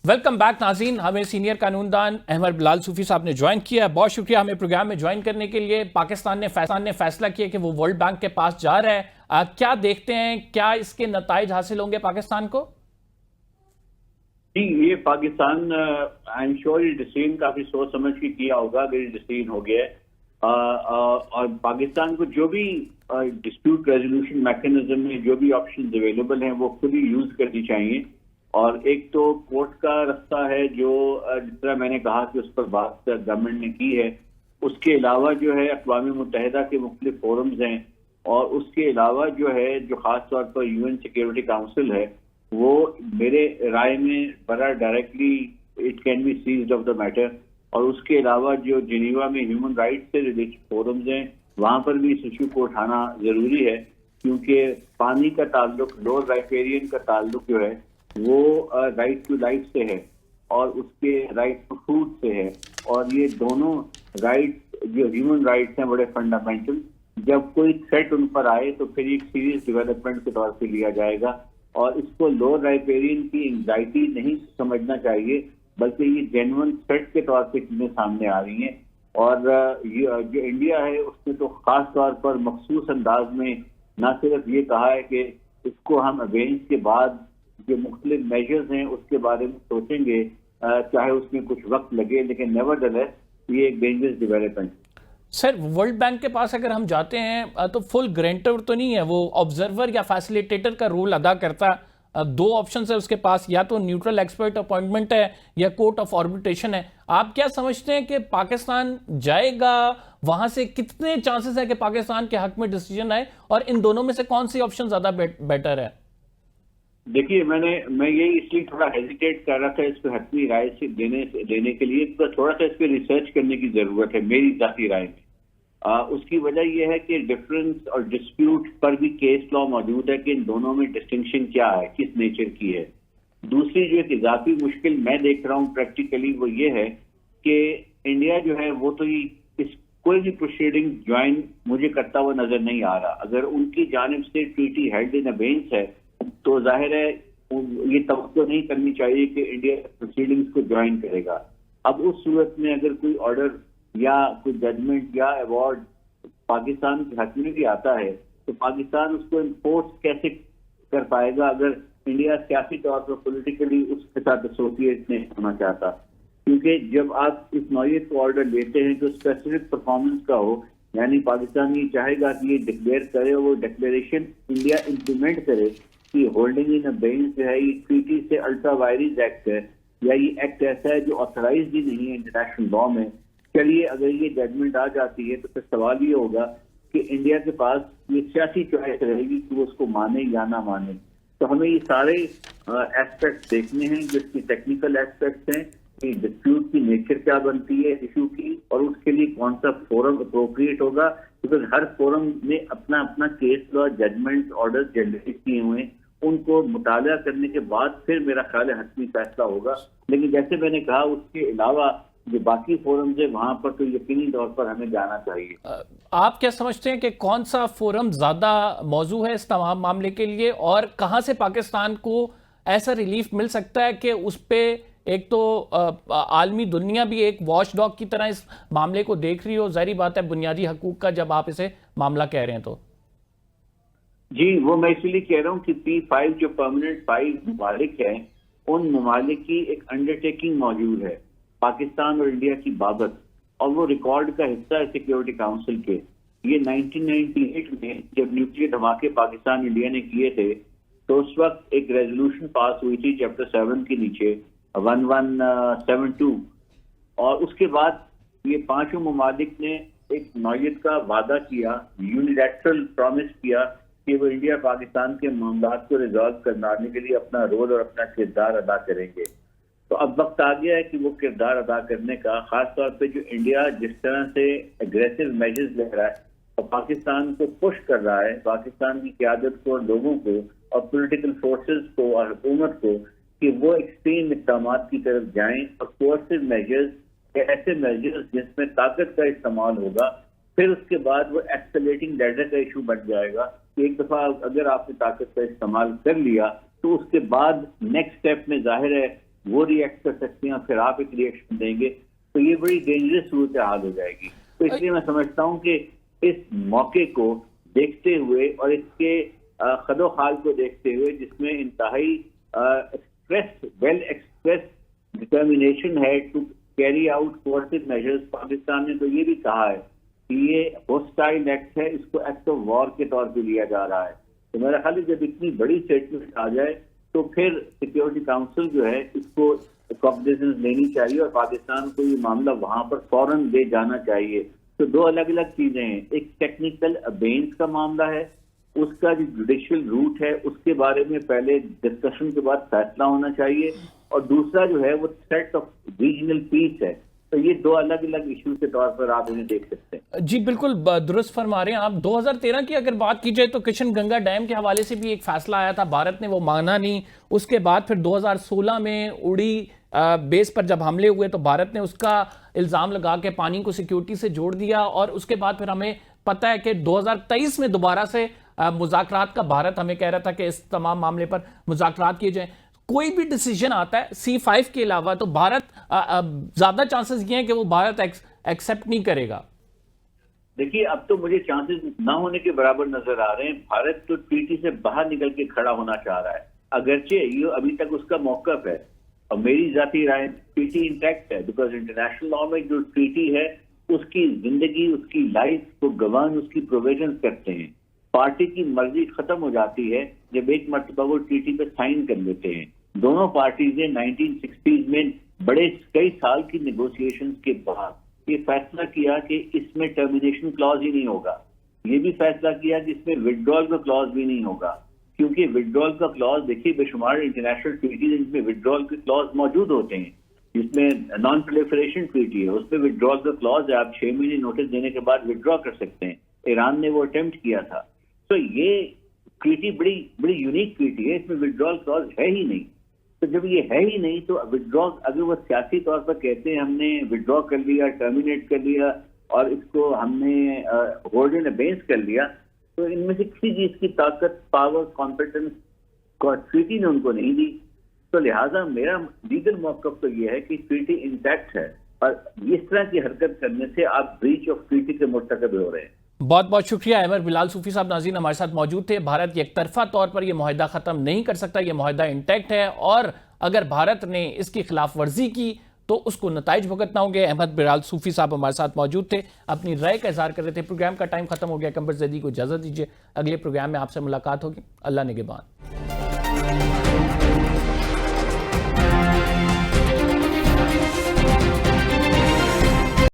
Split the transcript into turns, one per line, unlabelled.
Welcome back नाज़रीन। हमें senior कानूनदान Ahmad Bilal सूफी साहब ने ज्वाइन किया है। बहुत शुक्रिया हमें प्रोग्राम में ज्वाइन करने के लिए। पाकिस्तान ने फैसला किया कि वो वर्ल्ड बैंक के पास जा रहा है। क्या देखते हैं, क्या इसके नताइज हासिल होंगे पाकिस्तान को?
जी, ये पाकिस्तान आई एम श्योर ये डिसीजन काफी सोच समझ के किया होगा अगर ये डिसीजन हो गया है। और पाकिस्तान को जो भी डिस्प्यूट रेजोल्यूशन मैकेनिज्म में जो भी ऑप्शन अवेलेबल हैं वो खुद ही यूज करनी चाहिए। और एक तो कोर्ट का रास्ता है जो जिस तरह मैंने कहा कि उस पर बात गवर्नमेंट ने की है। उसके अलावा जो है अक़वाम मुत्तहिदा के मुख्तलिफ फोरम्स हैं, और उसके अलावा जो है जो खास तौर पर यूएन सिक्योरिटी काउंसिल है, वो मेरे राय में बड़ा directly it can be seized of the matter. और उसके अलावा जो जिनीवा में ह्यूमन राइट्स से रिलेटेड फोरम्स हैं, वहां पर भी इस इशू को उठाना जरूरी है, क्योंकि पानी का ताल्लुक, लोअर राइपेरियन का ताल्लुक जो है वो राइट टू लाइफ से है और उसके राइट टू फूड से है। और ये दोनों राइट्स जो ह्यूमन राइट्स हैं बड़े फंडामेंटल। जब कोई थ्रेट उन पर आए तो फिर एक सीरियस डेवलपमेंट के तौर पे लिया जाएगा, और इसको लोअर राइपेरियन की एंग्जाइटी नहीं समझना चाहिए, बल्कि ये जेन्युइन थ्रेट के तौर पे चीजें सामने आ रही हैं। और जो इंडिया है उसने तो खास तौर पर मखसूस अंदाज में न सिर्फ ये कहा है कि इसको हम अगेंस के बाद जो मुख्तलिफ मेजर्स हैं उसके बारे में सोचेंगे, चाहे उसमें कुछ वक्त लगे, लेकिन नेवरदलेस ये एक dangerous development.
Sir, world bank के पास अगर हम जाते हैं तो फुल ग्रांटर तो नहीं है, वो ऑब्जर्वर या फैसिलिटेटर का रोल अदा करता है। दो ऑप्शन है उसके पास, या तो न्यूट्रल एक्सपर्ट अपॉइंटमेंट है या कोर्ट ऑफ आर्बिट्रेशन है। आप क्या समझते हैं कि पाकिस्तान जाएगा वहां से? कितने चांसेस है कि पाकिस्तान के हक में डिसीजन आए, और इन दोनों में से कौन सी ऑप्शन ज्यादा बेटर है?
देखिए, मैं यही इसलिए थोड़ा हेजिटेट कर रहा था इस पर हतमी राय से लेने के लिए, तो थोड़ा सा इस पर रिसर्च करने की जरूरत है मेरी जाती राय में। उसकी वजह यह है कि डिफरेंस और डिस्प्यूट पर भी केस लॉ मौजूद है कि इन दोनों में डिस्टिंक्शन क्या है, किस नेचर की है। दूसरी जो एक इजाफी मुश्किल मैं देख रहा हूँ प्रैक्टिकली वो ये है कि इंडिया जो है वो तो इस कोई भी प्रोसीडिंग ज्वाइन मुझे करता हुआ नजर नहीं आ रहा। अगर उनकी जानिब से ट्रीटी हेल्ड इन अबेंस है तो जाहिर है ये तवक्को नहीं करनी चाहिए कि इंडिया प्रोसीडिंग्स को ज्वाइन करेगा। अब उस सूरत में अगर कोई ऑर्डर या कोई जजमेंट या अवार्ड पाकिस्तान के हक में भी आता है तो पाकिस्तान उसको इन्फोर्स कैसे कर पाएगा अगर इंडिया सियासी तौर पर पॉलिटिकली उसके साथ एसोसिएट नहीं होना चाहता। क्योंकि जब आप इस नौयत को ऑर्डर लेते हैं जो स्पेसिफिक परफॉर्मेंस का हो, यानी पाकिस्तान ये चाहेगा कि ये डिक्लेयर करे, वो डिक्लेरेशन इंडिया इम्प्लीमेंट करे कि होल्डिंग इन अबेंस जो है ये ट्रीटी से अल्ट्रा वायरिस एक्ट है, या ये एक्ट ऐसा है जो ऑथराइज ही नहीं है इंटरनेशनल लॉ में। चलिए, अगर ये जजमेंट आ जाती है तो फिर सवाल ये होगा कि इंडिया के पास ये सियासी चॉइस रहेगी कि वो उसको माने या ना माने। तो हमें ये सारे एस्पेक्ट्स देखने हैं, जो इसकी टेक्निकल एस्पेक्ट्स हैं कि डिस्प्यूट की नेचर क्या बनती है इशू की, और उसके लिए कौन सा फोरम अप्रोप्रिएट होगा, बिकॉज हर फोरम ने अपना अपना case law, judgment, order generate किए हुए हैं। उनको मुताला करने के बाद फिर मेरा ख्याल है हतमी फैसला होगा। लेकिन जैसे मैंने कहा, उसके अलावा जो बाकी फोरम्स है वहां पर तो यकीनी तौर पर हमें जाना चाहिए।
आप क्या समझते हैं कि कौन सा फोरम ज्यादा मौजू है इस तमाम मामले के लिए, और कहां से पाकिस्तान को ऐसा रिलीफ मिल सकता है कि उस पे एक तो आलमी दुनिया भी एक वॉच डॉग की तरह इस मामले को देख रही हो? जाहिर बात है बुनियादी हकूक का जब आप इसे मामला कह रहे हैं तो।
जी, वो मैं इसलिए कह रहा हूँ कि P5 जो परमानेंट 5 ममालिक हैं, उन ममालिक की एक अंडरटेकिंग मौजूद है पाकिस्तान और इंडिया की बाबत, और वो रिकॉर्ड का हिस्सा है सिक्योरिटी काउंसिल के। ये 1998 में जब न्यूक्लियर धमाके पाकिस्तान इंडिया ने किए थे तो उस वक्त एक रेजोल्यूशन पास हुई थी चैप्टर 7 के नीचे 1172, और उसके बाद ये पांचों ममालिक ने एक नौयत का वादा किया, यूनिलैटरल प्रॉमिस किया कि वो इंडिया पाकिस्तान के मामलात को रिजॉल्व करवाने के लिए अपना रोल और अपना किरदार अदा करेंगे। तो अब वक्त आ गया है कि वो किरदार अदा करने का, खास तौर पे जो इंडिया जिस तरह से एग्रेसिव मेजर्स ले रहा है और पाकिस्तान को पुश कर रहा है, पाकिस्तान की क़यादत को, लोगों को और पॉलिटिकल फोर्सेस को और हुकूमत को, कि वो एक्सट्रीम इक़दामात की तरफ जाएं और कोर्सिव मेजर्स, ऐसे मेजर्स जिसमें ताकत का इस्तेमाल होगा। फिर उसके बाद वो एक्सलेटिंग लैडर का इशू बन जाएगा कि एक दफा अगर आपने ताकत का इस्तेमाल कर लिया तो उसके बाद नेक्स्ट स्टेप में जाहिर है وہ ریئیکٹ کر سکتے ہیں، پھر آپ ایک ریئیکشن دیں گے، تو یہ بڑی ڈینجرس صورتحال ہو جائے گی. تو اس لیے میں سمجھتا ہوں کہ اس موقع کو دیکھتے ہوئے اور اس کے خد و خال کو دیکھتے ہوئے، جس میں انتہائی ویل ایکسپریس ڈٹرمینیشن ہے to carry out quarter measures, Pakistan نے تو یہ بھی کہا ہے کہ یہ ہوسٹائل ایکٹ ہے، اس کو ایکٹ آف وار کے طور پہ لیا جا رہا ہے. تو میرا خیال ہے جب اتنی بڑی اسٹیٹمنٹ آ جائے تو پھر سیکیورٹی کاؤنسل جو ہے اس کو کاگنیزنس لینی چاہیے اور پاکستان کو یہ معاملہ وہاں پر فوراً لے جانا چاہیے. تو دو الگ الگ چیزیں ہیں، ایک ٹیکنیکل ابینس کا معاملہ ہے، اس کا جو جوڈیشل روٹ ہے اس کے بارے میں پہلے ڈسکشن کے بعد فیصلہ ہونا چاہیے، اور دوسرا جو ہے وہ تھریٹ آف ریجنل پیس ہے. تو یہ دو الگ الگ ایشو کے طور پر آپ انہیں دیکھ سکتے ہیں.
جی بالکل درست فرما رہے ہیں آپ. 2013 کی اگر بات کی جائے تو کشن گنگا ڈیم کے حوالے سے بھی ایک فیصلہ آیا تھا، بھارت نے وہ مانا نہیں. اس کے بعد پھر 2016 میں اڑی بیس پر جب حملے ہوئے تو بھارت نے اس کا الزام لگا کے پانی کو سیکیورٹی سے جوڑ دیا، اور اس کے بعد پھر ہمیں پتہ ہے کہ 2023 میں دوبارہ سے مذاکرات کا بھارت ہمیں کہہ رہا تھا کہ اس تمام معاملے پر مذاکرات کیے جائیں. کوئی بھی ڈیسیجن آتا ہے C5 کے علاوہ تو بھارت زیادہ چانسز یہ ہیں کہ وہ بھارت ایکسیپٹ نہیں کرے گا.
دیکھیے اب تو مجھے چانسز نہ ہونے کے برابر نظر آ رہے ہیں. بھارت تو ٹریٹی سے باہر نکل کے کھڑا ہونا چاہ رہا ہے، اگرچہ یہ ابھی تک اس کا موقف ہے، اور میری ذاتی رائے ٹریٹی انٹیکٹ ہے، بیکاز انٹرنیشنل لا میں جو ٹریٹی ہے اس کی زندگی، اس کی لائف کو گورن اس کی پروویژنز کرتے ہیں. پارٹی کی مرضی ختم ہو جاتی ہے جب ایک مرتبہ وہ ٹریٹی پہ سائن کر لیتے ہیں. دونوں پارٹیز نے 1960s میں بڑے کئی سال کی نیگوسیشنز کے بعد یہ فیصلہ کیا کہ اس میں ٹرمینیشن کلاز ہی نہیں ہوگا. یہ بھی فیصلہ کیا کہ اس میں وڈرال کا کلاز بھی نہیں ہوگا، کیونکہ وڈرال کا کلاز دیکھیے بے شمار انٹرنیشنل ٹریٹیز جس میں وڈرال کے کلاز موجود ہوتے ہیں، جس میں نان پرولیفریشن ٹریٹی ہے اس میں وڈرال کا کلاز ہے، آپ 6 مہینے نوٹس دینے کے بعد وڈرا کر سکتے ہیں. ایران نے وہ اٹیمپٹ کیا تھا. تو یہ ٹریٹی بڑی یونیک ٹریٹی ہے، اس میں وڈرال کلاز ہے ہی نہیں. تو جب یہ ہے ہی نہیں تو وڈرا اگر وہ سیاسی طور پر کہتے ہیں ہم نے وڈرا کر لیا، ٹرمینیٹ کر لیا اور اس کو ہم نے ہولڈ ان ابینس کر لیا، تو ان میں سے کسی چیز کی طاقت، پاور، کانفیڈنس ٹریٹی نے ان کو نہیں دی. تو لہٰذا میرا لیگل موقف تو یہ ہے کہ ٹریٹی انٹیکٹ ہے، اور اس طرح کی حرکت کرنے سے آپ بریچ آف ٹریٹی کے مرتکب ہو رہے ہیں.
بہت بہت شکریہ. احمد بلال صوفی صاحب ناظرین ہمارے ساتھ موجود تھے. بھارت یک طرفہ طور پر یہ معاہدہ ختم نہیں کر سکتا، یہ معاہدہ انٹیکٹ ہے، اور اگر بھارت نے اس کی خلاف ورزی کی تو اس کو نتائج بھگتنا ہوں گے. احمد بلال صوفی صاحب ہمارے ساتھ موجود تھے، اپنی رائے کا اظہار کر رہے تھے. پروگرام کا ٹائم ختم ہو گیا. قمر زیدی کو اجازت دیجیے، اگلے پروگرام میں آپ سے ملاقات ہوگی. اللہ نگہبان.